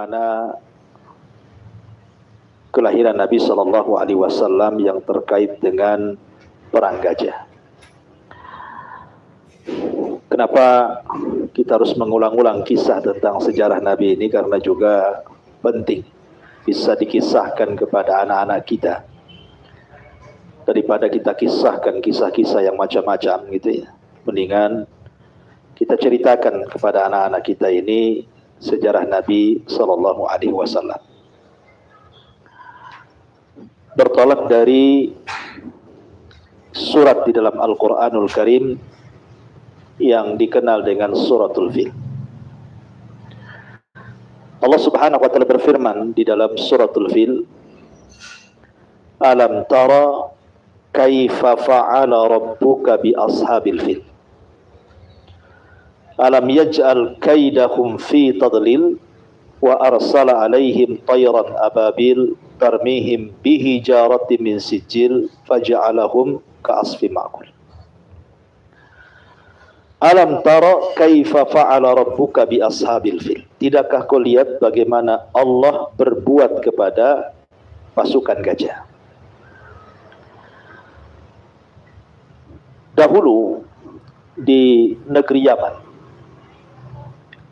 bagaimana kelahiran Nabi Shallallahu Alaihi Wasallam yang terkait dengan perang gajah. Kenapa kita harus mengulang-ulang kisah tentang sejarah Nabi ini? Karena juga penting bisa dikisahkan kepada anak-anak kita, daripada kita kisahkan kisah-kisah yang macam-macam gitu ya. Mendingan kita ceritakan kepada anak-anak kita ini sejarah Nabi Sallallahu Alaihi Wasallam. Bertolak dari surat di dalam Al-Quranul Karim yang dikenal dengan Suratul Fil. Allah Subhanahu wa taala berfirman di dalam Suratul Fil, "Alam tara kaifa fa'ala rabbuka bi ashabil fil? Alam yaj'al kaidahum fi tadlil wa arsala alaihim tayran ababil tarmihim bihi jaratin min sijil faja'alahum ka'asfi ma'kul." Alam tara kaifa fa'ala rabbuka bi ashabil fil? Tidakkah kau lihat bagaimana Allah berbuat kepada pasukan gajah? Dahulu di negeri Yaman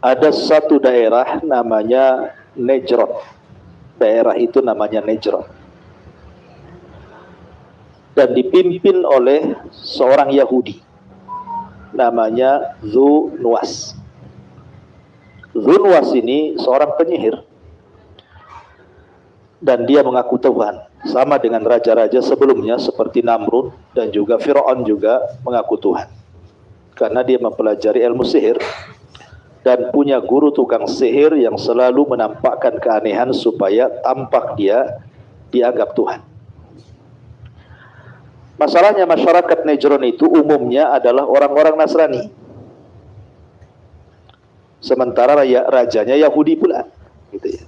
ada satu daerah namanya Najran. Daerah itu namanya Najran, dan dipimpin oleh seorang Yahudi namanya Dzunwas. Dzunwas ini seorang penyihir, dan dia mengaku Tuhan, sama dengan raja-raja sebelumnya seperti Namrud dan juga Fir'aun juga mengaku Tuhan, karena dia mempelajari ilmu sihir dan punya guru tukang sihir yang selalu menampakkan keanehan supaya tampak dia dianggap Tuhan. Masalahnya masyarakat Najran itu umumnya adalah orang-orang Nasrani, sementara rajanya Yahudi pula gitu ya.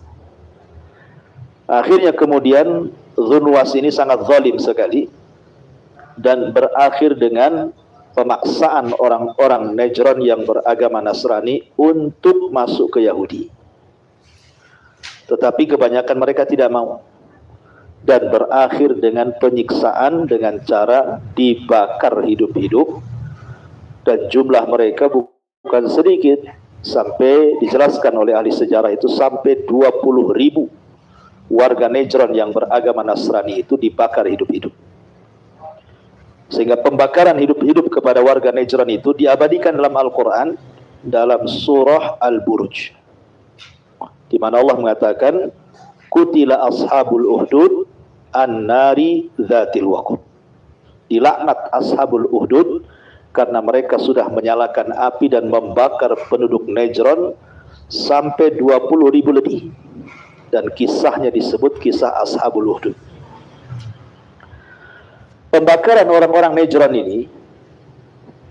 Akhirnya kemudian Dzunwas ini sangat zalim sekali dan berakhir dengan pemaksaan orang-orang Najran yang beragama Nasrani untuk masuk ke Yahudi. Tetapi kebanyakan mereka tidak mau, dan berakhir dengan penyiksaan dengan cara dibakar hidup-hidup, dan jumlah mereka bukan sedikit, sampai dijelaskan oleh ahli sejarah itu sampai 20.000 warga Najran yang beragama Nasrani itu dibakar hidup-hidup. Sehingga pembakaran hidup-hidup kepada warga Najran itu diabadikan dalam Al-Quran dalam surah Al-Buruj, di mana Allah mengatakan, "Qutila ashabul uhdud an-nari dzatil waqud." Dilaknat ashabul uhdud karena mereka sudah menyalakan api dan membakar penduduk Najran sampai 20.000 lebih, dan kisahnya disebut kisah ashabul uhdud. Pembakaran orang-orang Najran ini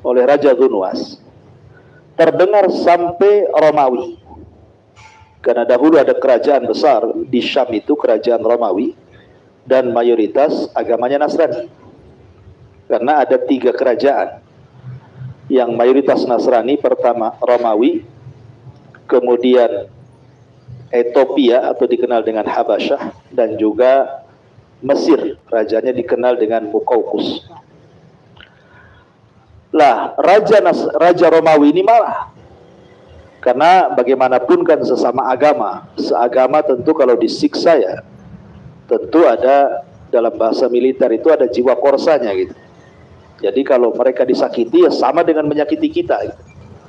oleh Raja Dzunwas terdengar sampai Romawi, karena dahulu ada kerajaan besar di Syam itu, kerajaan Romawi, dan mayoritas agamanya Nasrani. Karena ada 3 kerajaan yang mayoritas Nasrani, pertama Romawi, kemudian Ethiopia atau dikenal dengan Habasyah, dan juga Mesir, rajanya dikenal dengan Muqawqis. Lah, Raja Romawi ini malah, karena bagaimanapun kan sesama agama, seagama tentu kalau disiksa ya, tentu ada, dalam bahasa militer itu ada jiwa korsanya gitu. Jadi kalau mereka disakiti ya sama dengan menyakiti kita gitu.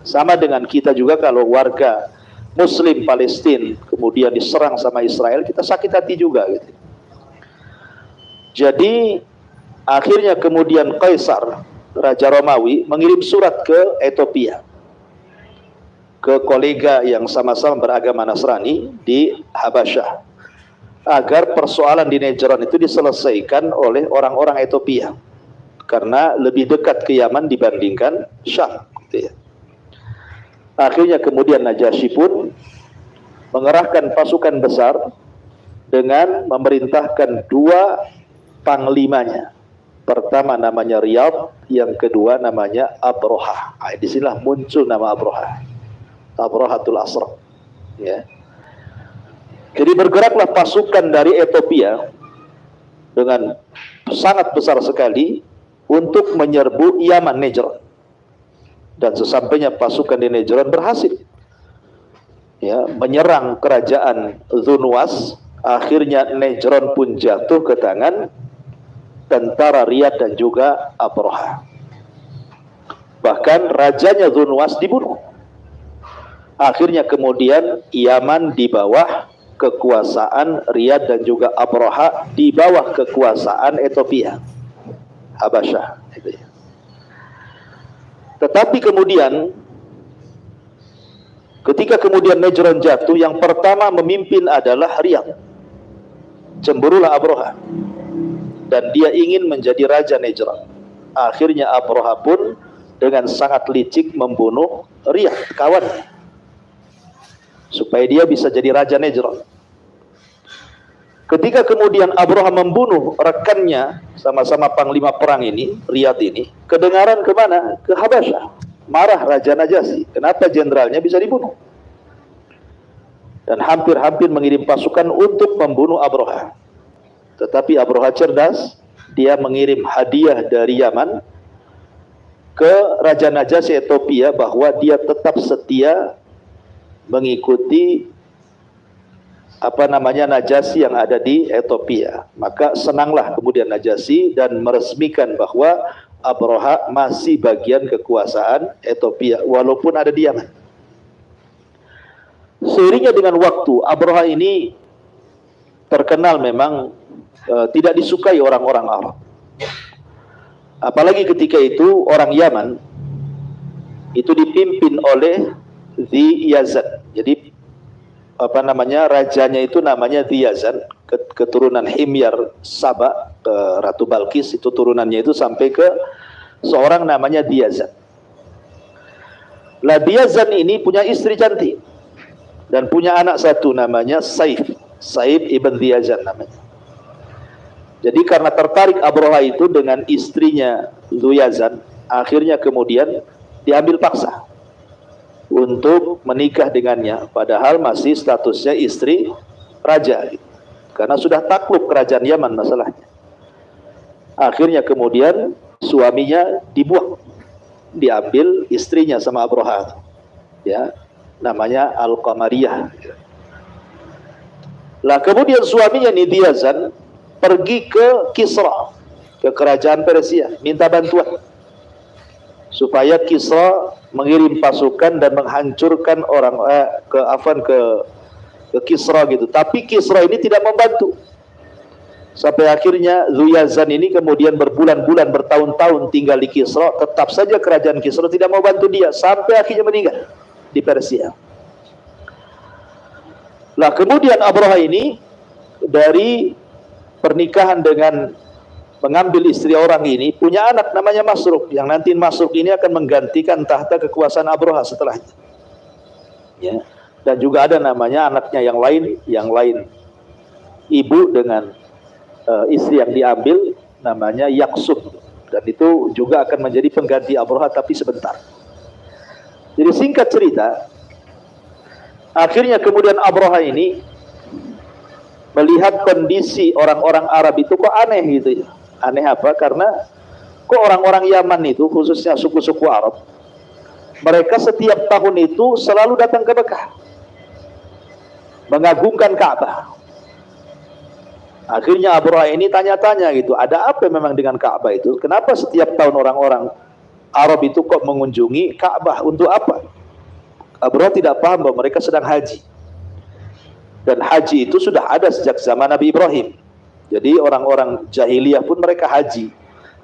Sama dengan kita juga kalau warga Muslim Palestina kemudian diserang sama Israel, kita sakit hati juga gitu. Jadi akhirnya kemudian Kaisar, Raja Romawi, mengirim surat ke Ethiopia, ke kolega yang sama-sama beragama Nasrani di Habasyah, agar persoalan di Najran itu diselesaikan oleh orang-orang Ethiopia, karena lebih dekat ke Yaman dibandingkan Syam gitu ya. Akhirnya kemudian Najasyi pun mengerahkan pasukan besar dengan memerintahkan 2 panglimanya. Pertama namanya Riyadh, yang kedua namanya Abroha. Disinilah muncul nama Abroha, Abrohatul Asra ya. Jadi bergeraklah pasukan dari Ethiopia dengan sangat besar sekali untuk menyerbu Yaman, Najran. Dan sesampainya pasukan di Najran berhasil ya menyerang kerajaan Dhunwas. Akhirnya Najran pun jatuh ke tangan tentara Riyadh dan juga Abraha. Bahkan rajanya Dhunwas dibunuh. Akhirnya kemudian Yaman di bawah kekuasaan Riyadh dan juga Abraha, di bawah kekuasaan Ethiopia, Habasyah. Tetapi kemudian ketika kemudian Najran jatuh, yang pertama memimpin adalah Riyadh. Cemburulah Abraha dan dia ingin menjadi raja Najran. Akhirnya Abraha pun dengan sangat licik membunuh Riyadh, kawannya, supaya dia bisa jadi raja Najran. Ketika kemudian Abraha membunuh rekannya, sama-sama panglima perang ini, Riyadh ini, kedengaran kemana? Ke Habasyah. Marah Raja Najasyi, kenapa jenderalnya bisa dibunuh? Dan hampir-hampir mengirim pasukan untuk membunuh Abraha. Tetapi Abraha cerdas, dia mengirim hadiah dari Yaman ke Raja Najasyi Ethiopia bahwa dia tetap setia mengikuti Najasyi yang ada di Ethiopia. Maka senanglah kemudian Najasyi dan meresmikan bahwa Abraha masih bagian kekuasaan Ethiopia walaupun ada di Yaman. Seiringnya dengan waktu, Abraha ini terkenal memang tidak disukai orang-orang Arab. Apalagi ketika itu orang Yaman itu dipimpin oleh Dhi Yazan. Jadi rajanya itu namanya Dhi Yazan, keturunan Himyar Saba, Ratu Balkis, itu turunannya itu sampai ke seorang namanya Dhi Yazan. Lah Dhi Yazan ini punya istri cantik dan punya anak satu namanya Saif ibn Dhi Yazan namanya. Jadi karena tertarik Abraha itu dengan istrinya Dhi Yazan, akhirnya kemudian diambil paksa untuk menikah dengannya, padahal masih statusnya istri raja, karena sudah takluk kerajaan Yaman masalahnya. Akhirnya kemudian suaminya dibuang, diambil istrinya sama Abraha, ya, namanya Al-Qamariyah. Lah kemudian suaminya Dhi Yazan pergi ke Kisra, ke kerajaan Persia, minta bantuan supaya Kisra mengirim pasukan dan menghancurkan orang ke Kisra gitu. Tapi Kisra ini tidak membantu. Sampai akhirnya Dhi Yazan ini kemudian berbulan-bulan, bertahun-tahun tinggal di Kisra, tetap saja kerajaan Kisra tidak mau bantu dia, sampai akhirnya meninggal di Persia. Lah kemudian Abraha ini dari pernikahan dengan mengambil istri orang ini punya anak namanya Masruk, yang nanti Masruk ini akan menggantikan tahta kekuasaan Abraha setelahnya. Ya. Dan juga ada namanya anaknya yang lain ibu dengan istri yang diambil namanya Yaksub, dan itu juga akan menjadi pengganti Abraha tapi sebentar. Jadi singkat cerita, akhirnya kemudian Abraha ini melihat kondisi orang-orang Arab itu kok aneh gitu ya. Aneh apa? Karena kok orang-orang Yaman itu, khususnya suku-suku Arab, mereka setiap tahun itu selalu datang ke Mekah, mengagungkan Ka'bah. Akhirnya Abraha ini tanya-tanya gitu, ada apa memang dengan Ka'bah itu? Kenapa setiap tahun orang-orang Arab itu kok mengunjungi Ka'bah? Untuk apa? Abraha tidak paham bahwa mereka sedang haji. Dan haji itu sudah ada sejak zaman Nabi Ibrahim. Jadi orang-orang jahiliyah pun mereka haji.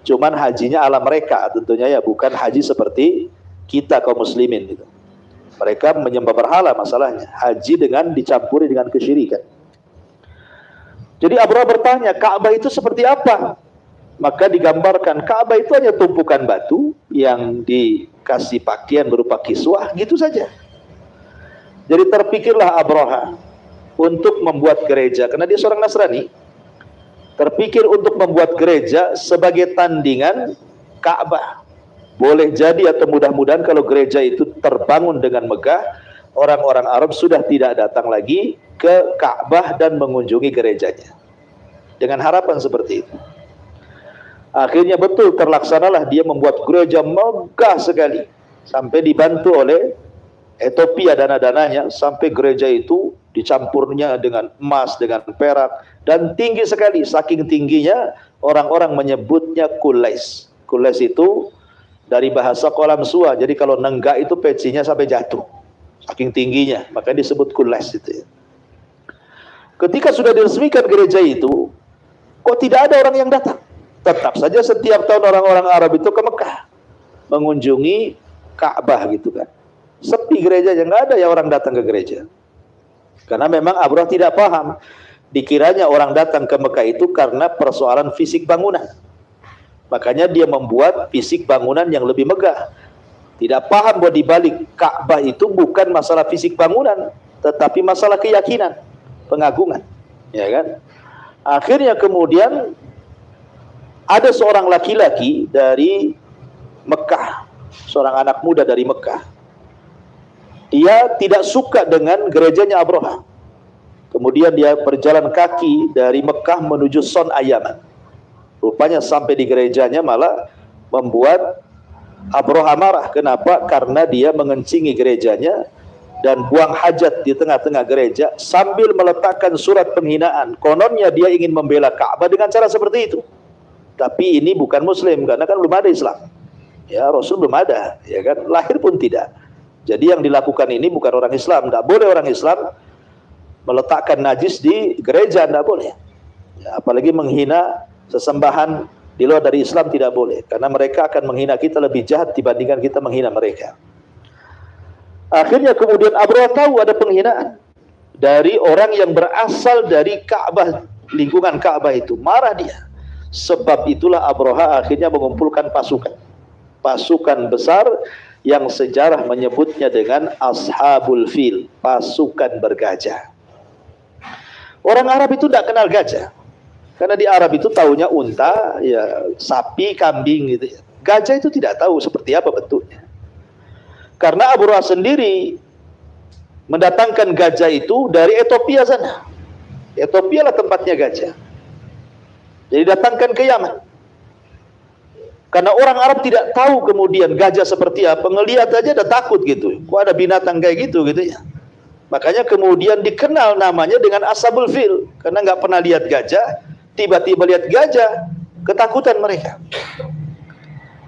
Cuman hajinya ala mereka tentunya ya, bukan haji seperti kita kaum muslimin gitu. Mereka menyembah berhala masalahnya. Haji dengan dicampuri dengan kesyirikan. Jadi Abraha bertanya, Ka'bah itu seperti apa? Maka digambarkan Ka'bah itu hanya tumpukan batu yang dikasih pakaian berupa kiswah, gitu saja. Jadi terpikirlah Abraha untuk membuat gereja, karena dia seorang Nasrani. Terpikir untuk membuat gereja sebagai tandingan Ka'bah. Boleh jadi atau mudah-mudahan kalau gereja itu terbangun dengan megah, orang-orang Arab sudah tidak datang lagi ke Ka'bah dan mengunjungi gerejanya. Dengan harapan seperti itu. Akhirnya betul terlaksanalah, dia membuat gereja megah sekali. Sampai dibantu oleh Ethiopia dana-dananya, sampai gereja itu dicampurnya dengan emas, dengan perak, dan tinggi sekali. Saking tingginya orang-orang menyebutnya kulais. Kulais itu dari bahasa kolam sua, jadi kalau nenggak itu pecinya sampai jatuh. Saking tingginya, makanya disebut kulais itu. Ketika sudah diresmikan gereja itu, kok tidak ada orang yang datang? Tetap saja setiap tahun orang-orang Arab itu ke Mekah mengunjungi Ka'bah gitu kan. Sepi gerejanya, nggak ada ya orang datang ke gereja. Karena memang Abrahah tidak paham. Dikiranya orang datang ke Mekah itu karena persoalan fisik bangunan. Makanya dia membuat fisik bangunan yang lebih megah. Tidak paham bahwa di balik Ka'bah itu bukan masalah fisik bangunan, tetapi masalah keyakinan, pengagungan, ya kan? Akhirnya kemudian ada seorang laki-laki dari Mekah, seorang anak muda dari Mekah. Dia tidak suka dengan gerejanya Abrahah. Kemudian dia berjalan kaki dari Mekah menuju Son Ayaman. Rupanya sampai di gerejanya malah membuat Abrahah marah. Kenapa? Karena dia mengencingi gerejanya dan buang hajat di tengah-tengah gereja sambil meletakkan surat penghinaan. Kononnya dia ingin membela Ka'bah dengan cara seperti itu. Tapi ini bukan Muslim, karena kan belum ada Islam. Ya, Rasul belum ada, ya kan? Lahir pun tidak. Jadi yang dilakukan ini bukan orang Islam. Tidak boleh orang Islam meletakkan najis di gereja, tidak boleh. Ya, apalagi menghina sesembahan di luar dari Islam tidak boleh. Karena mereka akan menghina kita lebih jahat dibandingkan kita menghina mereka. Akhirnya kemudian Abrahah tahu ada penghinaan dari orang yang berasal dari Ka'bah, lingkungan Ka'bah itu. Marah dia. Sebab itulah Abrahah akhirnya mengumpulkan pasukan. Pasukan besar yang sejarah menyebutnya dengan Ashabul Fil, pasukan bergajah. Orang Arab itu tidak kenal gajah. Karena di Arab itu taunya unta, ya, sapi, kambing gitu. Gajah itu tidak tahu seperti apa bentuknya. Karena Abrahah sendiri mendatangkan gajah itu dari Ethiopia sana. Ethiopia lah tempatnya gajah. Jadi datangkan ke Yaman. Karena orang Arab tidak tahu kemudian gajah seperti apa, ngelihat aja udah takut gitu. Kok ada binatang kayak gitu ya. Makanya kemudian dikenal namanya dengan Ashabul Fil, karena nggak pernah lihat gajah, tiba-tiba lihat gajah, ketakutan mereka.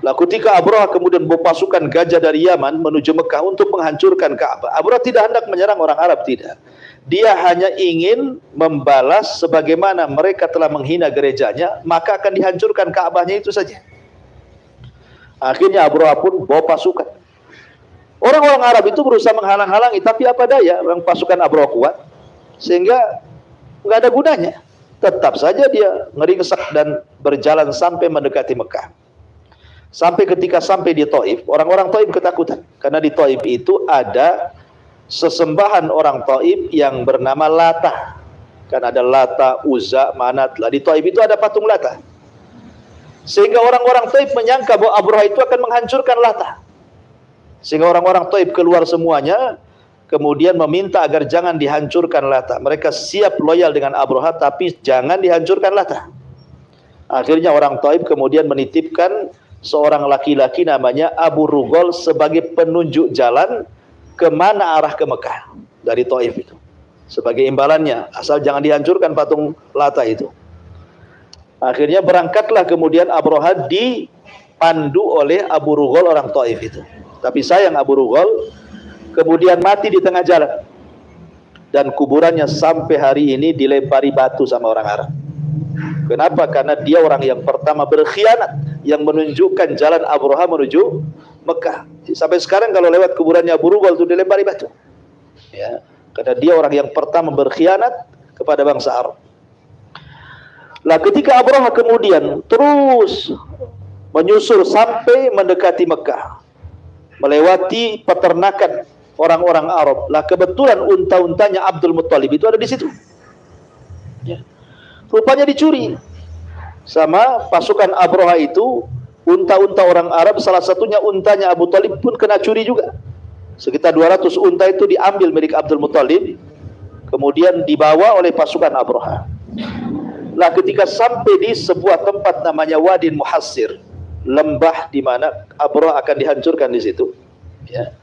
Lah ketika Abrahah kemudian bawa pasukan gajah dari Yaman menuju Mekah untuk menghancurkan Ka'bah, Abrahah tidak hendak menyerang orang Arab, tidak. Dia hanya ingin membalas sebagaimana mereka telah menghina gerejanya, maka akan dihancurkan Ka'bahnya itu saja. Akhirnya Abrahah pun bawa pasukan. Orang-orang Arab itu berusaha menghalang-halangi, tapi apa daya, orang pasukan Abrahah kuat, sehingga nggak ada gunanya. Tetap saja dia ngeringsek dan berjalan sampai mendekati Mekah. Sampai ketika sampai di Taif, orang-orang Taif ketakutan. Karena di Taif itu ada sesembahan orang Taif yang bernama Lata. Kan ada Lata, Uzza, Manat. Di Taif itu ada patung Lata. Sehingga orang-orang Taif menyangka bahwa Abrahah itu akan menghancurkan Lata. Sehingga orang-orang Taif keluar semuanya, kemudian meminta agar jangan dihancurkan Lata. Mereka siap loyal dengan Abrahah, tapi jangan dihancurkan Lata. Akhirnya orang Taif kemudian menitipkan seorang laki-laki namanya Abu Rugol sebagai penunjuk jalan kemana arah ke Mekah dari Taif itu. Sebagai imbalannya, asal jangan dihancurkan patung Lata itu. Akhirnya berangkatlah kemudian Abrahah dipandu oleh Abu Rugol orang Taif itu. Tapi sayang Abu Rugol kemudian mati di tengah jalan. Dan kuburannya sampai hari ini dilempari batu sama orang Arab. Kenapa? Karena dia orang yang pertama berkhianat, yang menunjukkan jalan Abrahah menuju Mekah. Sampai sekarang kalau lewat kuburannya Abu Rugol itu dilempari batu. Ya, karena dia orang yang pertama berkhianat kepada bangsa Arab. Lah ketika Abrahah kemudian terus menyusur sampai mendekati Mekah, melewati peternakan orang-orang Arab. Lah kebetulan unta-untanya Abdul Muttalib itu ada di situ. Ya. Rupanya dicuri sama pasukan Abrahah itu. Unta-unta orang Arab, salah satunya untanya Abu Talib pun kena curi juga. Sekitar 200 unta itu diambil milik Abdul Muttalib. kemudian dibawa oleh pasukan Abraha. Lah ketika sampai di sebuah tempat namanya Wadin Muhassir, lembah di mana Abraha akan dihancurkan di situ. Ya.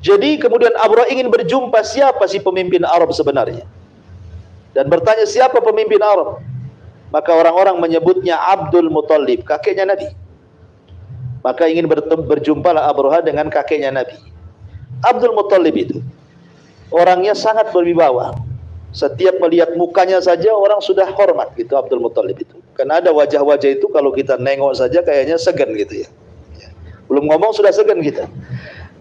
Jadi kemudian Abraha ingin berjumpa siapa si pemimpin Arab sebenarnya. Dan bertanya siapa pemimpin Arab. Maka orang-orang menyebutnya Abdul Muttalib, kakeknya Nabi. Maka ingin berjumpalah Abraha dengan kakeknya Nabi. Abdul Muttalib itu orangnya sangat berwibawa. Setiap melihat mukanya saja orang sudah hormat gitu Abdul Muttalib itu. Karena ada wajah-wajah itu kalau kita nengok saja kayaknya segan gitu ya. Belum ngomong sudah segan kita.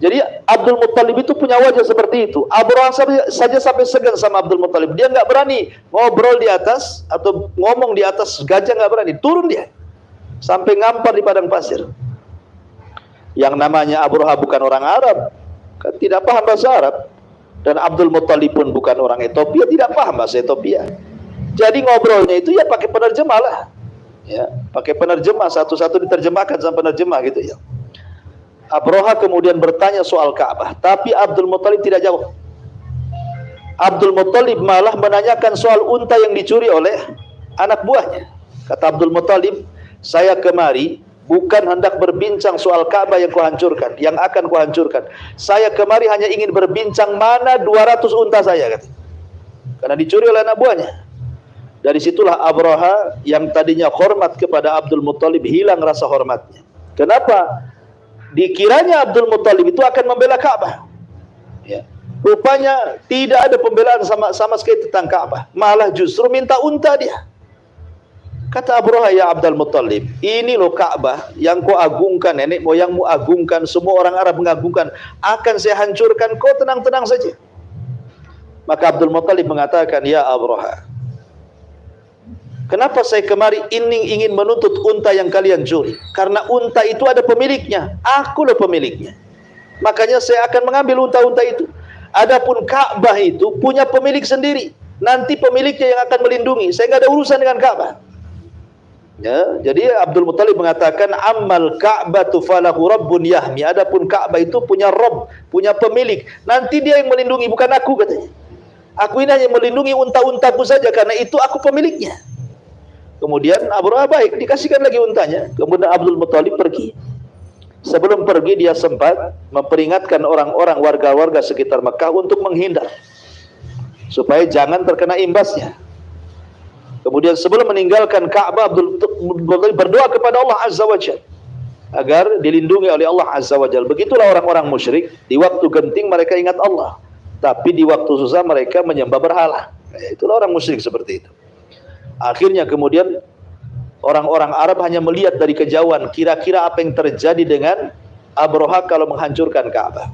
Jadi Abdul Muttalib itu punya wajah seperti itu. Abraha saja sampai segan sama Abdul Muttalib. Dia nggak berani ngobrol di atas atau ngomong di atas gajah, nggak berani. Turun dia sampai ngampar di padang pasir. Yang namanya Abraha bukan orang Arab, kan tidak paham bahasa Arab. Dan Abdul Muttalib pun bukan orang Ethiopia, tidak paham bahasa Ethiopia. Jadi ngobrolnya itu ya pakai penerjemah lah. Ya, pakai penerjemah, satu-satu diterjemahkan sama penerjemah gitu ya. Abraha kemudian bertanya soal Ka'bah, tapi Abdul Muttalib tidak jawab. Abdul Muttalib malah menanyakan soal unta yang dicuri oleh anak buahnya. Kata Abdul Muttalib, saya kemari bukan hendak berbincang soal Ka'bah yang kuhancurkan, yang akan kuhancurkan. Saya kemari hanya ingin berbincang mana 200 unta saya, kata. Karena dicuri oleh anak buahnya. Dari situlah Abraha yang tadinya hormat kepada Abdul Muttalib hilang rasa hormatnya. Kenapa? Dikiranya Abdul Muttalib itu akan membela Ka'bah. Ya. Rupanya tidak ada pembelaan sama sekali tentang Ka'bah. Malah justru minta unta dia. Kata Abraha, ya Abdul Muttalib, ini loh Ka'bah yang kau agungkan, nenek moyangmu agungkan, semua orang Arab mengagungkan, akan saya hancurkan, kau tenang-tenang saja. Maka Abdul Muttalib mengatakan, ya Abraha, kenapa saya kemari ingin menuntut unta yang kalian curi? Karena unta itu ada pemiliknya. Aku loh pemiliknya. Makanya saya akan mengambil unta-unta itu. Adapun Ka'bah itu punya pemilik sendiri. Nanti pemiliknya yang akan melindungi. Saya nggak ada urusan dengan Ka'bah. Ya, jadi Abdul Muttalib mengatakan, Ammal Ka'batu falahu rabbun yahmi. Adapun Ka'bah itu punya Rabb, punya pemilik. Nanti dia yang melindungi, bukan aku, katanya. Aku ini hanya melindungi unta-untaku saja, karena itu aku pemiliknya. Kemudian Abraha baik, dikasihkan lagi untanya. Kemudian Abdul Muttalib pergi. Sebelum pergi dia sempat memperingatkan orang-orang warga-warga sekitar Mekah untuk menghindar, supaya jangan terkena imbasnya. Kemudian sebelum meninggalkan Ka'bah, Abdul Muttalib berdoa kepada Allah Azza wa Jalla agar dilindungi oleh Allah Azza wa Jalla. Begitulah orang-orang musyrik, di waktu genting mereka ingat Allah, tapi di waktu susah mereka menyembah berhala. Itulah orang musyrik seperti itu. Akhirnya kemudian orang-orang Arab hanya melihat dari kejauhan kira-kira apa yang terjadi dengan Abraha kalau menghancurkan Ka'bah.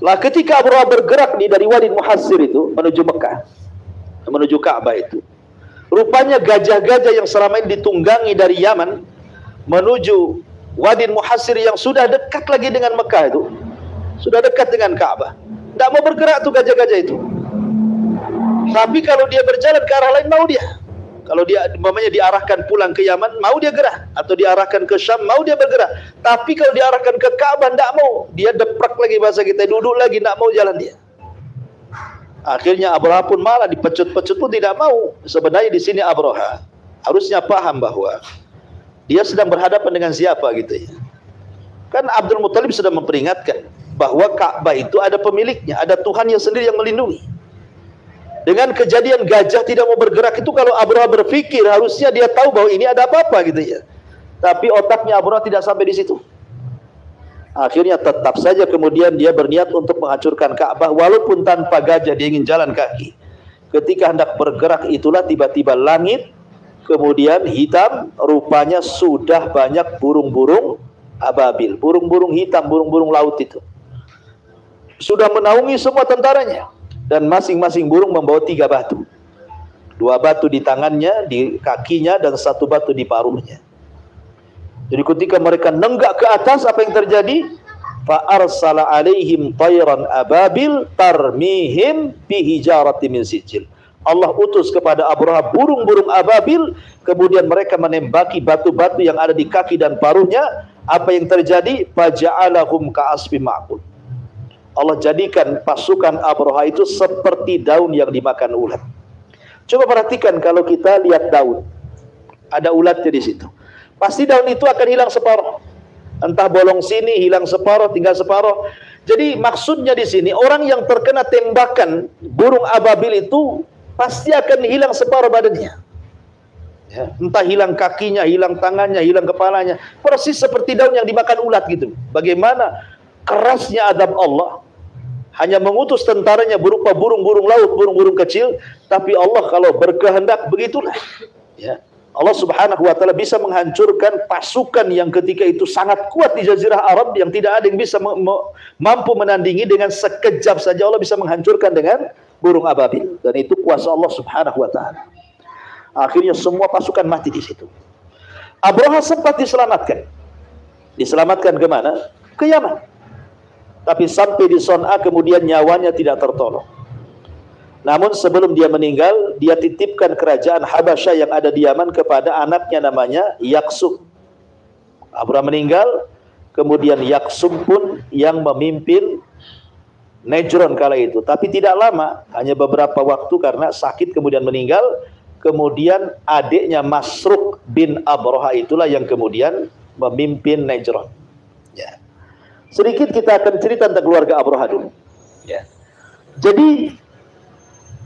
Lah ketika Abraha bergerak dari Wadi Muhassir itu menuju Mekah, menuju Ka'bah itu, rupanya gajah-gajah yang selama ini ditunggangi dari Yaman menuju Wadi Muhassir yang sudah dekat lagi dengan Mekah itu, sudah dekat dengan Ka'bah, tidak mau bergerak tuh gajah-gajah itu. Tapi kalau dia berjalan ke arah lain, mau dia. Kalau dia umpamanya diarahkan pulang ke Yaman, mau dia gerak. Atau diarahkan ke Syam, mau dia bergerak. Tapi kalau diarahkan ke Ka'bah, tidak mau. Dia deprak lagi bahasa kita, duduk lagi, tidak mau jalan dia. Akhirnya Abraha pun malah dipecut-pecut pun tidak mau. Sebenarnya di sini Abraha harusnya paham bahwa dia sedang berhadapan dengan siapa gitu ya. Kan Abdul Muttalib sudah memperingatkan bahwa Ka'bah itu ada pemiliknya, ada Tuhan yang sendiri yang melindungi. Dengan kejadian gajah tidak mau bergerak itu, kalau Abraha berpikir harusnya dia tahu bahwa ini ada apa-apa gitu ya. Tapi otaknya Abraha tidak sampai di situ. Akhirnya tetap saja kemudian dia berniat untuk menghancurkan Ka'bah walaupun tanpa gajah, dia ingin jalan kaki. Ketika hendak bergerak itulah tiba-tiba langit kemudian hitam, rupanya sudah banyak burung-burung ababil, burung-burung hitam, burung-burung laut itu. Sudah menaungi semua tentaranya. Dan masing-masing burung membawa 3 batu. 2 batu di tangannya, di kakinya, dan 1 batu di paruhnya. Jadi ketika mereka nenggak ke atas, apa yang terjadi? Fa arsala alaihim tayran ababil tarmihim bihijaratin min sijil. Allah utus kepada Abraha burung-burung ababil, kemudian mereka menembaki batu-batu yang ada di kaki dan paruhnya. Apa yang terjadi? Faja'alahum ka'asfim ma'kul. Allah jadikan pasukan Abraha itu seperti daun yang dimakan ulat. Coba perhatikan kalau kita lihat daun, ada ulatnya di situ. Pasti daun itu akan hilang separuh. Entah bolong sini, hilang separuh, tinggal separuh. Jadi maksudnya di sini, orang yang terkena tembakan burung ababil itu pasti akan hilang separuh badannya. Ya, entah hilang kakinya, hilang tangannya, hilang kepalanya. Persis seperti daun yang dimakan ulat gitu. Bagaimana kerasnya adab Allah. Hanya mengutus tentaranya berupa burung-burung laut, burung-burung kecil. Tapi Allah kalau berkehendak begitulah. Ya. Allah subhanahu wa ta'ala bisa menghancurkan pasukan yang ketika itu sangat kuat di Jazirah Arab, yang tidak ada yang bisa mampu menandingi. Dengan sekejap saja Allah bisa menghancurkan dengan burung ababil. Dan itu kuasa Allah subhanahu wa ta'ala. Akhirnya semua pasukan mati di situ. Abraha sempat diselamatkan. Diselamatkan ke mana? Ke Yaman. Tapi sampai di Son'a kemudian nyawanya tidak tertolong. Namun sebelum dia meninggal, dia titipkan kerajaan Habasyah yang ada di Yaman kepada anaknya namanya Yaksum. Abraha meninggal, kemudian Yaksum pun yang memimpin Najran kala itu. Tapi tidak lama, hanya beberapa waktu karena sakit kemudian meninggal. Kemudian adiknya Masruq bin Abraha itulah yang kemudian memimpin Najran. Ya. Sedikit kita akan cerita tentang keluarga Abraha dulu. Ya. Jadi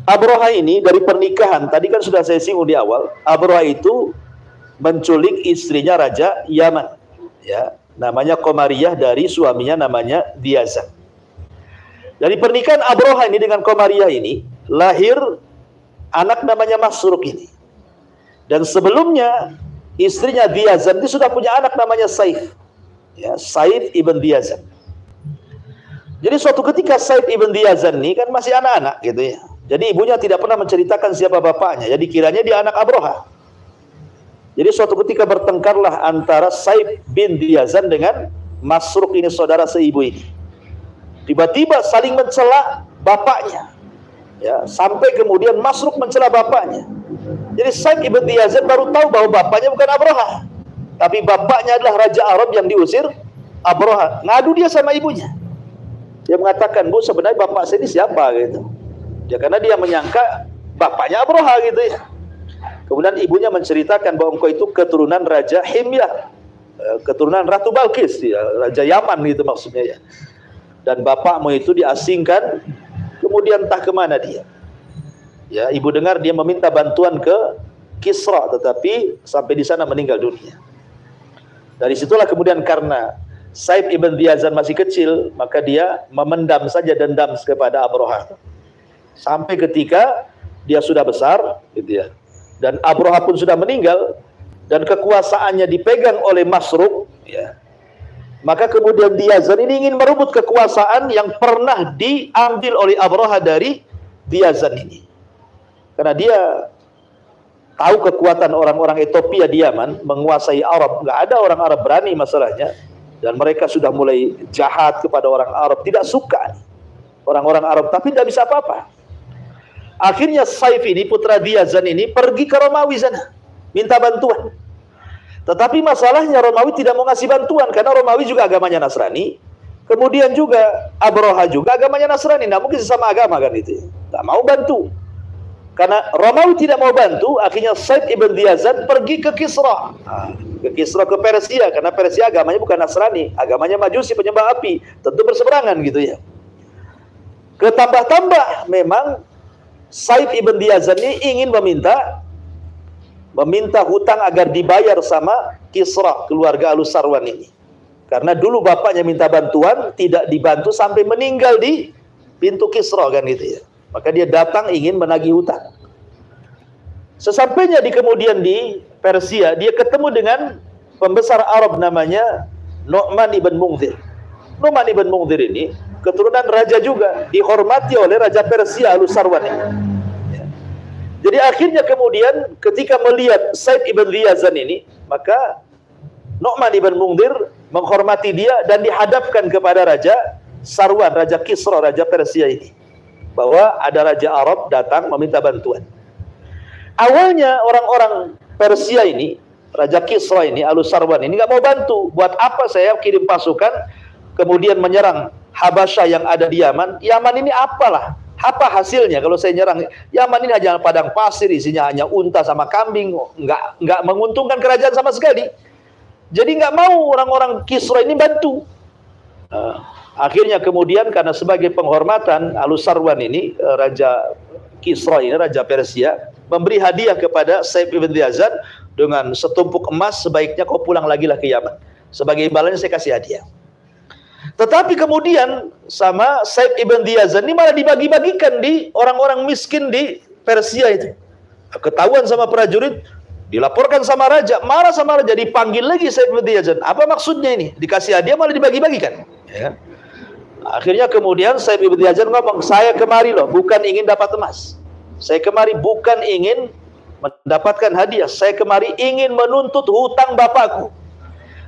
Abraha ini dari pernikahan, tadi kan sudah saya singgung di awal, Abraha itu menculik istrinya Raja Yaman. Ya, namanya Qamariyah, dari suaminya namanya Diyazan. Dari pernikahan Abraha ini dengan Qamariyah ini lahir anak namanya Masruq ini. Dan sebelumnya istrinya Diyazan itu sudah punya anak namanya Saif. Ya, Saif ibn Diyazan. Jadi suatu ketika Saif ibn Diyazan ini kan masih anak-anak gitu ya. Jadi ibunya tidak pernah menceritakan siapa bapaknya. Jadi kiranya dia anak Abraha. Jadi suatu ketika bertengkarlah antara Saif bin Diyazan dengan Masruq ini, saudara seibu ini. Tiba-tiba saling mencela bapaknya. Ya, sampai kemudian Masruq mencela bapaknya. Jadi Saif ibn Diyazan baru tahu bahwa bapaknya bukan Abraha. Tapi bapaknya adalah Raja Arab yang diusir Abraha. Ngadu dia sama ibunya. Dia mengatakan, "Bu, sebenarnya bapak saya ini siapa?" gitu. Ya, karena dia menyangka bapaknya Abraha gitu ya. Kemudian ibunya menceritakan bahwa engkau itu keturunan Raja Himyar, keturunan Ratu Balkis, ya, Raja Yaman gitu maksudnya ya. Dan bapakmu itu diasingkan, kemudian entah kemana dia. Ya, ibu dengar dia meminta bantuan ke Kisra, tetapi sampai di sana meninggal dunia. Dari situlah kemudian karena Saif ibn Diyazan masih kecil, maka dia memendam saja dendam kepada Abraha. Sampai ketika dia sudah besar, gitu ya. Dan Abraha pun sudah meninggal, dan kekuasaannya dipegang oleh Masruq, ya. Maka kemudian Diyazan ini ingin merebut kekuasaan yang pernah diambil oleh Abraha dari Diyazan ini. Karena dia tahu kekuatan orang-orang Ethiopia di Yaman menguasai Arab. Nggak ada orang Arab berani masalahnya. Dan mereka sudah mulai jahat kepada orang Arab. Tidak suka orang-orang Arab, tapi tidak bisa apa-apa. Akhirnya Saif ini, putra Diyazan ini, pergi ke Romawi sana, minta bantuan. Tetapi masalahnya Romawi tidak mau ngasih bantuan, karena Romawi juga agamanya Nasrani. Kemudian juga Abraha juga agamanya Nasrani. Nah, mungkin sesama agama kan itu. Nggak mau bantu. Karena Romawi tidak mau bantu, akhirnya Saif ibn Diyazan pergi ke Kisra. Ke Kisra, ke Persia, karena Persia agamanya bukan Nasrani, agamanya Majusi, penyembah api. Tentu berseberangan gitu ya. Ketambah-tambah memang Saif ibn Diyazan ini ingin meminta hutang agar dibayar sama Kisra, keluarga Al-Sarwan ini. Karena dulu bapaknya minta bantuan, tidak dibantu sampai meninggal di pintu Kisra kan gitu ya. Maka dia datang ingin menagih hutang. Sesampainya kemudian di Persia, dia ketemu dengan pembesar Arab namanya Nu'man ibn Munzir. Nu'man ibn Munzir ini keturunan raja juga, dihormati oleh Raja Persia Al-Sarwan ini. Ya. Jadi akhirnya kemudian ketika melihat Saif ibn Diyazan ini, maka Nu'man ibn Munzir menghormati dia dan dihadapkan kepada Raja Sarwan, Raja Kisra, Raja Persia ini. Bahwa ada Raja Arab datang meminta bantuan. Awalnya orang-orang Persia ini, Raja Kisra ini, Al-Sarwan ini nggak mau bantu. Buat apa saya kirim pasukan kemudian menyerang Habasyah yang ada di Yaman. Yaman ini apalah? Apa hasilnya kalau saya nyerang Yaman ini? Hanya padang pasir, isinya hanya unta sama kambing, nggak menguntungkan kerajaan sama sekali. Jadi nggak mau orang-orang Kisra ini bantu. Akhirnya kemudian karena sebagai penghormatan, Alusarwan ini, Raja Kisra ini, Raja Persia, memberi hadiah kepada Saif ibn Yazan dengan setumpuk emas, sebaiknya kau pulang lagi lah ke Yaman. Sebagai imbalannya saya kasih hadiah. Tetapi kemudian sama Saif ibn Yazan ini malah dibagi-bagikan di orang-orang miskin di Persia itu. Ketahuan sama prajurit, dilaporkan sama raja, marah sama raja, dipanggil lagi Saif ibn Yazan. Apa maksudnya ini? Dikasih hadiah malah dibagi-bagikan. Ya. Akhirnya kemudian Saif ibn Yazan ngomong, saya kemari loh bukan ingin dapat emas. Saya kemari bukan ingin mendapatkan hadiah. Saya kemari ingin menuntut hutang bapakku.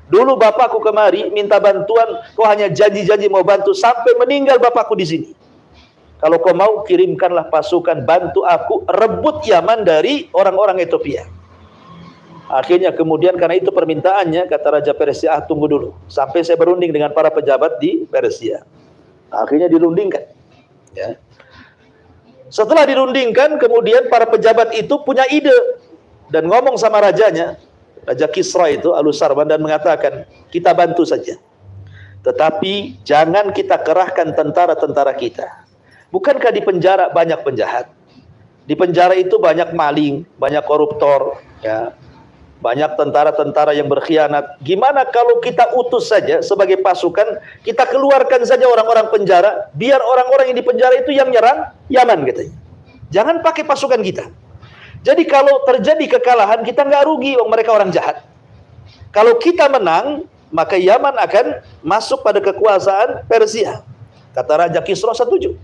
Dulu bapakku kemari minta bantuan, kau hanya janji-janji mau bantu sampai meninggal bapakku di sini. Kalau kau mau, kirimkanlah pasukan bantu aku rebut Yaman dari orang-orang Ethiopia. Akhirnya kemudian karena itu permintaannya, kata Raja Persia, tunggu dulu sampai saya berunding dengan para pejabat di Persia. Akhirnya dirundingkan. Ya. Setelah dirundingkan, kemudian para pejabat itu punya ide dan ngomong sama rajanya, Raja Kisra itu, Alusarwan, dan mengatakan, kita bantu saja. Tetapi jangan kita kerahkan tentara-tentara kita. Bukankah di penjara banyak penjahat? Di penjara itu banyak maling, banyak koruptor, ya, banyak tentara-tentara yang berkhianat. Gimana kalau kita utus saja sebagai pasukan, kita keluarkan saja orang-orang penjara, biar orang-orang yang di penjara itu yang nyerang Yaman, katanya. Jangan pakai pasukan kita. Jadi kalau terjadi kekalahan, kita nggak rugi, mereka orang jahat. Kalau kita menang, maka Yaman akan masuk pada kekuasaan Persia. Kata Raja Kisra setuju.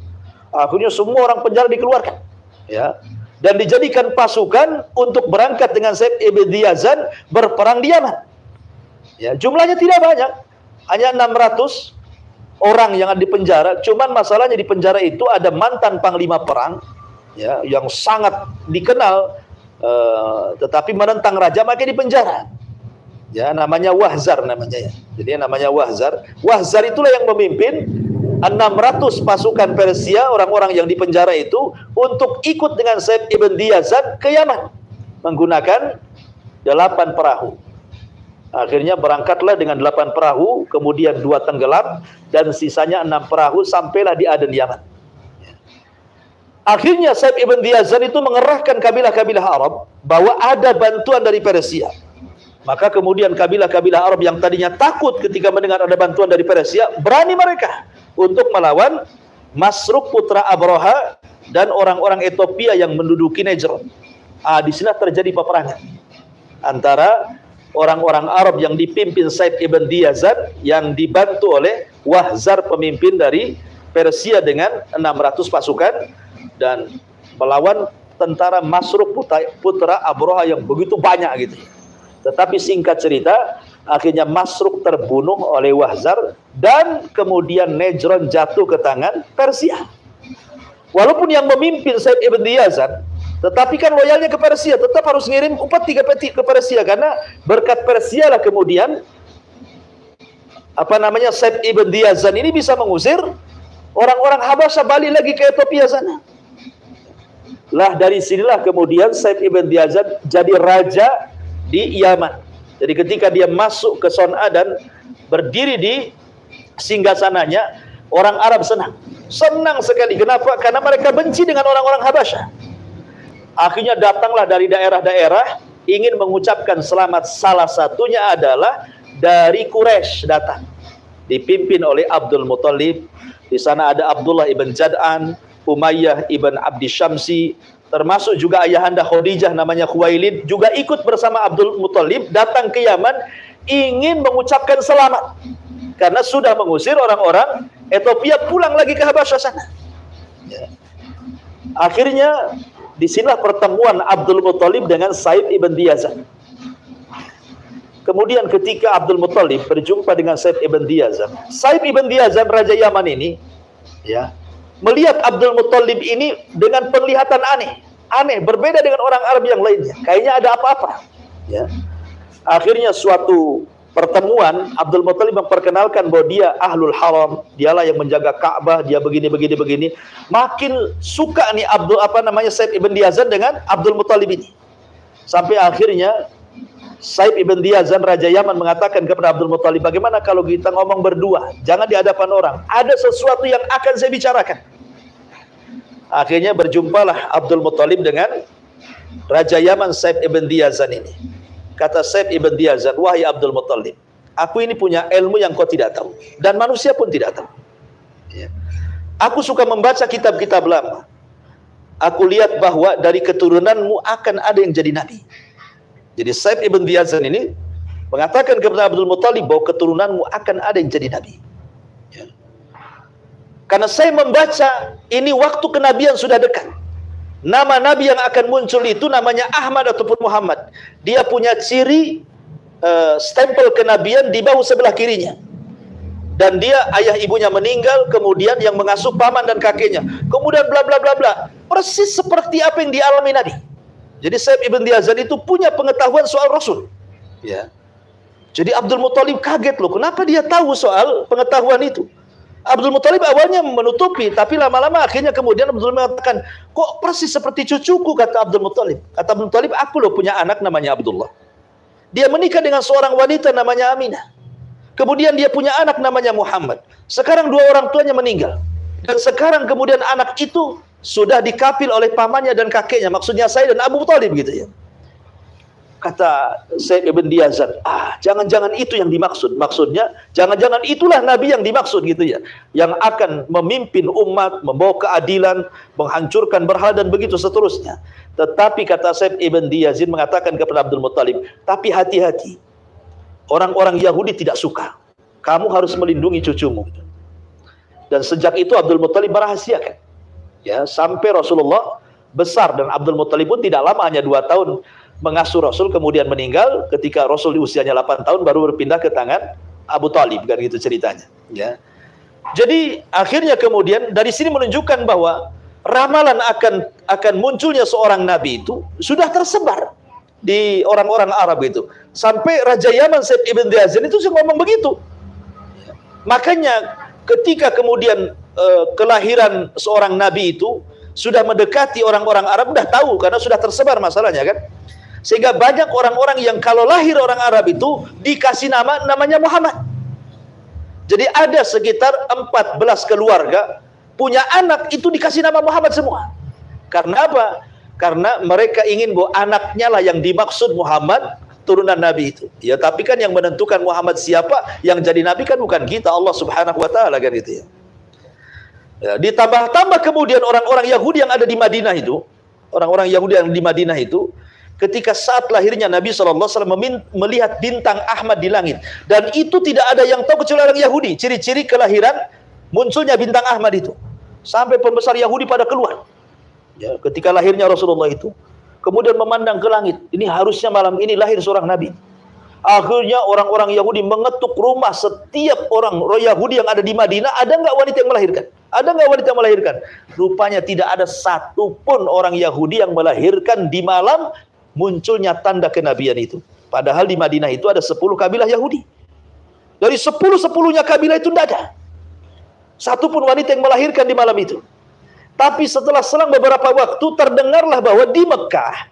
Akhirnya semua orang penjara dikeluarkan, ya, dan dijadikan pasukan untuk berangkat dengan Saif ibn Yazan berperang di Yaman. Ya, jumlahnya tidak banyak, hanya 600 orang yang ada di penjara. Cuman masalahnya di penjara itu ada mantan panglima perang, ya, yang sangat dikenal, tetapi menentang raja, maka di penjara. Ya, namanya Wahzar namanya, ya. Jadi namanya Wahzar. Wahzar itulah yang memimpin 600 pasukan Persia, orang-orang yang di penjara itu, untuk ikut dengan Saif ibn Yazan ke Yaman menggunakan 8 perahu. Akhirnya berangkatlah dengan 8 perahu, kemudian 2 tenggelam dan sisanya 6 perahu sampailah di Aden, Yaman. Akhirnya Saif ibn Yazan itu mengerahkan kabilah-kabilah Arab bahwa ada bantuan dari Persia. Maka kemudian kabilah-kabilah Arab yang tadinya takut ketika mendengar ada bantuan dari Persia, berani mereka untuk melawan Masruk putra Abraha dan orang-orang Ethiopia yang menduduki Najran. Di sini terjadi peperangan antara orang-orang Arab yang dipimpin Saif ibn Yazan yang dibantu oleh Wahzar, pemimpin dari Persia, dengan 600 pasukan, dan melawan tentara Masruk putra Abraha yang begitu banyak gitu. Tetapi singkat cerita, akhirnya Masruk terbunuh oleh Wahzar dan kemudian Najran jatuh ke tangan Persia. Walaupun yang memimpin Saif ibn Yazan, tetapi kan loyalnya ke Persia, tetap harus ngirim upeti ke Persia, karena berkat Persia lah kemudian Saif ibn Yazan ini bisa mengusir orang-orang Habasyah balik lagi ke Ethiopia sana. Lah dari sinilah kemudian Saif ibn Yazan jadi raja di Yaman. Jadi ketika dia masuk ke Son'a dan berdiri di singgasananya, orang Arab senang sekali. Kenapa? Karena mereka benci dengan orang-orang Habasyah. Akhirnya datanglah dari daerah-daerah ingin mengucapkan selamat. Salah satunya adalah dari Quraisy datang, dipimpin oleh Abdul Muthalib. Di sana ada Abdullah ibn Jad'an, Umayyah ibn Abdi Syamsi, termasuk juga ayahanda Khadijah namanya Khuwailid, juga ikut bersama Abdul Muthalib datang ke Yaman ingin mengucapkan selamat karena sudah mengusir orang-orang Ethiopia pulang lagi ke Habasyah sana. Ya. Akhirnya disinilah pertemuan Abdul Muthalib dengan Saif ibn Yazan. Kemudian ketika Abdul Muthalib berjumpa dengan Saif ibn Yazan, Saif ibn Yazan raja Yaman ini, ya, melihat Abdul Muthalib ini dengan penglihatan aneh, berbeda dengan orang Arab yang lainnya. Kayaknya ada apa-apa. Ya. Akhirnya suatu pertemuan, Abdul Muthalib memperkenalkan bahwa dia ahlul haram, dialah yang menjaga Ka'bah, dia begini. Makin suka nih Saib ibn Diyazan dengan Abdul Muthalib ini. Sampai akhirnya Saib ibn Diyazan, Raja Yaman, mengatakan kepada Abdul Muthalib, bagaimana kalau kita ngomong berdua, jangan di hadapan orang, ada sesuatu yang akan saya bicarakan. Akhirnya berjumpalah Abdul Muthalib dengan Raja Yaman Saib ibn Diyazan ini. Kata Saib ibn Diyazan, wahai Abdul Muthalib, aku ini punya ilmu yang kau tidak tahu, dan manusia pun tidak tahu. Aku suka membaca kitab-kitab lama. Aku lihat bahwa dari keturunanmu akan ada yang jadi nabi. Jadi Saib ibn Diyazan ini mengatakan kepada Abdul Muthalib bahwa keturunanmu akan ada yang jadi nabi. Karena saya membaca ini waktu kenabian sudah dekat. Nama nabi yang akan muncul itu namanya Ahmad ataupun Muhammad. Dia punya ciri stempel kenabian di bahu sebelah kirinya. Dan dia ayah ibunya meninggal, kemudian yang mengasuh paman dan kakeknya. Kemudian bla bla bla bla. Persis seperti apa yang dialami Nabi. Jadi Saib ibn Diyazan itu punya pengetahuan soal Rasul. Ya. Jadi Abdul Muthalib kaget loh, kenapa dia tahu soal pengetahuan itu? Abdul Muthalib awalnya menutupi, tapi lama-lama akhirnya kemudian Abdul Muthalib mengatakan, kok persis seperti cucuku, kata Abdul Muthalib. Kata Abdul Muthalib, aku loh punya anak namanya Abdullah. Dia menikah dengan seorang wanita namanya Aminah. Kemudian dia punya anak namanya Muhammad. Sekarang dua orang tuanya meninggal. Dan sekarang kemudian anak itu sudah dikapil oleh pamannya dan kakeknya. Maksudnya saya dan Abu Thalib gitu ya. Kata Saib ibn Diyazan, jangan-jangan itu yang dimaksud. Maksudnya, jangan-jangan itulah Nabi yang dimaksud gitu ya. Yang akan memimpin umat, membawa keadilan, menghancurkan berhala dan begitu seterusnya. Tetapi kata Saib ibn Diyazan mengatakan kepada Abdul Muthalib, tapi hati-hati. Orang-orang Yahudi tidak suka. Kamu harus melindungi cucumu. Dan sejak itu Abdul Muthalib merahasiakan. Ya, sampai Rasulullah besar dan Abdul Muthalib pun tidak lama, hanya 2 tahun mengasuh Rasul, kemudian meninggal ketika Rasul di usianya 8 tahun baru berpindah ke tangan Abu Thalib, kan gitu ceritanya. Ya. Jadi akhirnya kemudian dari sini menunjukkan bahwa ramalan akan munculnya seorang nabi itu sudah tersebar di orang-orang Arab itu. Sampai Raja Yaman Saib ibn Diyazan itu ngomong begitu. Makanya ketika kemudian kelahiran seorang nabi itu sudah mendekati orang-orang Arab, udah tahu karena sudah tersebar masalahnya kan. Sehingga banyak orang-orang yang kalau lahir orang Arab itu dikasih namanya Muhammad. Jadi ada sekitar 14 keluarga punya anak itu dikasih nama Muhammad semua. Karena apa? Karena mereka ingin bahwa anaknya lah yang dimaksud Muhammad, turunan Nabi itu. Ya, tapi kan yang menentukan Muhammad siapa yang jadi Nabi kan bukan kita, Allah Subhanahu wa taala kan itu ya. Ya, ditambah-tambah kemudian orang-orang Yahudi yang ada di Madinah itu, orang-orang Yahudi yang di Madinah itu, ketika saat lahirnya Nabi SAW melihat bintang Ahmad di langit, dan itu tidak ada yang tahu kecuali orang Yahudi, ciri-ciri kelahiran munculnya bintang Ahmad itu, sampai pembesar Yahudi pada keluar. Ya, ketika lahirnya Rasulullah itu, kemudian memandang ke langit, ini harusnya malam ini lahir seorang Nabi. Akhirnya orang-orang Yahudi mengetuk rumah setiap orang Yahudi yang ada di Madinah, ada nggak wanita yang melahirkan? Ada nggak wanita yang melahirkan? Rupanya tidak ada satupun orang Yahudi yang melahirkan di malam munculnya tanda kenabian itu. Padahal di Madinah itu ada 10 kabilah Yahudi. Dari 10-10-nya kabilah itu tidak ada satupun wanita yang melahirkan di malam itu. Tapi setelah selang beberapa waktu terdengarlah bahwa di Mekah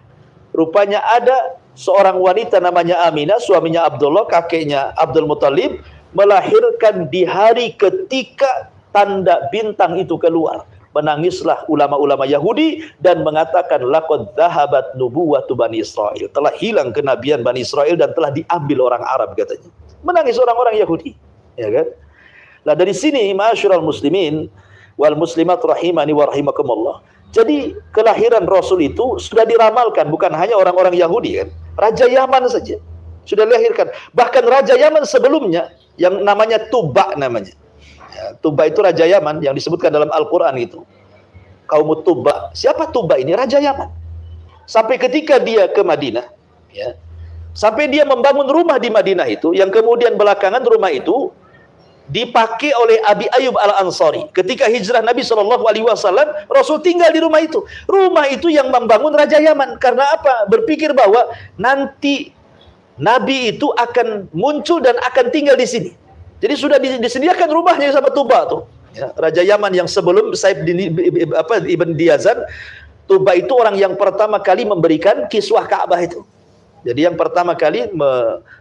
rupanya ada seorang wanita namanya Aminah, suaminya Abdullah, kakeknya Abdul Muthalib, melahirkan di hari ketika tanda bintang itu keluar. Menangislah ulama-ulama Yahudi dan mengatakan laqad dhahabat nubuwwatu Bani Israil. Telah hilang kenabian Bani Israil dan telah diambil orang Arab katanya. Menangis orang-orang Yahudi, ya kan? Nah, dari sini ma'asyiral muslimin wal muslimat rahimani wa rahimakumullah. Jadi kelahiran Rasul itu sudah diramalkan, bukan hanya orang-orang Yahudi kan. Raja Yaman saja sudah dilahirkan. Bahkan Raja Yaman sebelumnya yang namanya Tuba namanya. Ya, Tuba itu Raja Yaman yang disebutkan dalam Al-Quran itu. Kaum Tuba. Siapa Tuba ini? Raja Yaman. Sampai ketika dia ke Madinah, ya, sampai dia membangun rumah di Madinah itu, yang kemudian belakangan rumah itu dipakai oleh Abi Ayyub Al-Ansari. Ketika hijrah Nabi SAW, Rasul tinggal di rumah itu. Rumah itu yang membangun Raja Yaman. Karena apa? Berpikir bahwa nanti Nabi itu akan muncul dan akan tinggal di sini. Jadi sudah disediakan rumahnya sama Tuba tuh. Ya, Raja Yaman yang sebelum Said Ibn Diyazan, Tuba itu orang yang pertama kali memberikan kiswah Ka'bah itu. Jadi yang pertama kali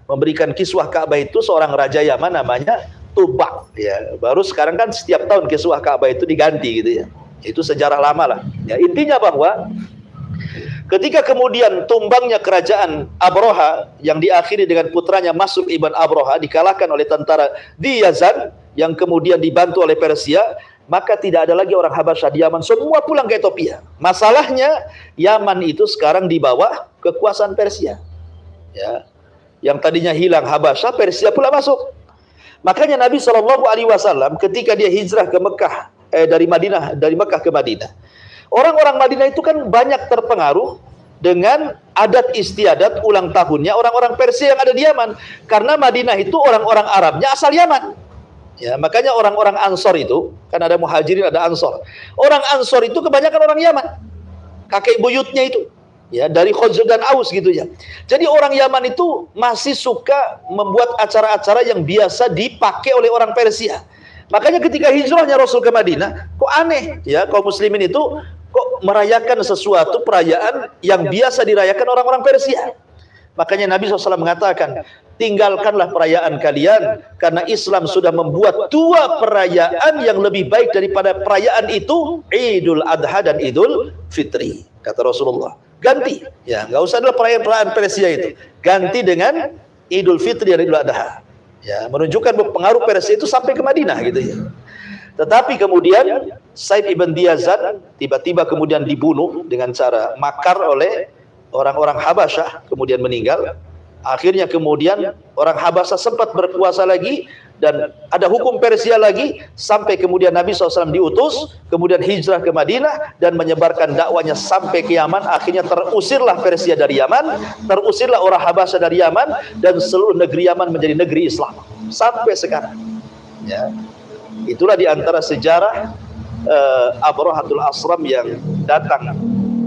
memberikan kiswah Ka'bah itu seorang Raja Yaman namanya Tuba. Ya, baru sekarang kan setiap tahun kiswah Ka'bah itu diganti gitu ya. Itu sejarah lama lah. Ya, intinya bahwa ketika kemudian tumbangnya kerajaan Abroha yang diakhiri dengan putranya Mas'ud ibn Abroha dikalahkan oleh tentara Diyazan yang kemudian dibantu oleh Persia, maka tidak ada lagi orang Habasyah di Yaman, semua pulang ke Ethiopia. Masalahnya Yaman itu sekarang di bawah kekuasaan Persia. Ya. Yang tadinya hilang Habasyah, Persia pula masuk. Makanya Nabi SAW ketika dia hijrah ke Mekah, dari Mekah ke Madinah, orang-orang Madinah itu kan banyak terpengaruh dengan adat istiadat ulang tahunnya orang-orang Persia yang ada di Yaman. Karena Madinah itu orang-orang Arabnya asal Yaman. Ya, makanya orang-orang Ansor itu, kan ada Muhajirin, ada Ansor. Orang Ansor itu kebanyakan orang Yaman. Kakek buyutnya itu, ya, dari Khazraj dan Aus gitu ya. Jadi orang Yaman itu masih suka membuat acara-acara yang biasa dipakai oleh orang Persia. Makanya ketika hijrahnya Rasul ke Madinah, kok aneh ya, kaum muslimin itu kok merayakan sesuatu perayaan yang biasa dirayakan orang-orang Persia. Makanya Nabi SAW mengatakan, tinggalkanlah perayaan kalian, karena Islam sudah membuat dua perayaan yang lebih baik daripada perayaan itu, Idul Adha dan Idul Fitri. Kata Rasulullah, ganti, ya nggak usah adalah perayaan Persia itu, ganti dengan Idul Fitri dan Idul Adha. Ya, menunjukkan bahwa pengaruh Persia itu sampai ke Madinah gitu ya. Tetapi kemudian Said Ibn Diyazan tiba-tiba kemudian dibunuh dengan cara makar oleh orang-orang Habasyah, kemudian meninggal. Akhirnya kemudian orang Habasyah sempat berkuasa lagi dan ada hukum Persia lagi, sampai kemudian Nabi SAW diutus, kemudian hijrah ke Madinah dan menyebarkan dakwanya sampai ke Yaman. Akhirnya terusirlah Persia dari Yaman, terusirlah orang Habasyah dari Yaman, dan seluruh negeri Yaman menjadi negeri Islam sampai sekarang. Ya, itulah diantara sejarah Abrohatul Asram yang datang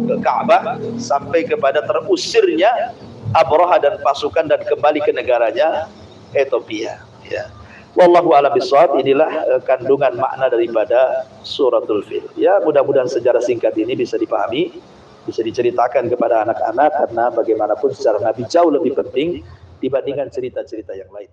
ke Ka'bah sampai kepada terusirnya Abroha dan pasukan dan kembali ke negaranya Ethiopia. Ya. Wallahu a'lam bishawab. Inilah kandungan makna daripada suratul Fil. Ya, mudah-mudahan sejarah singkat ini bisa dipahami, bisa diceritakan kepada anak-anak, karena bagaimanapun sejarah Nabi jauh lebih penting dibandingkan cerita-cerita yang lain.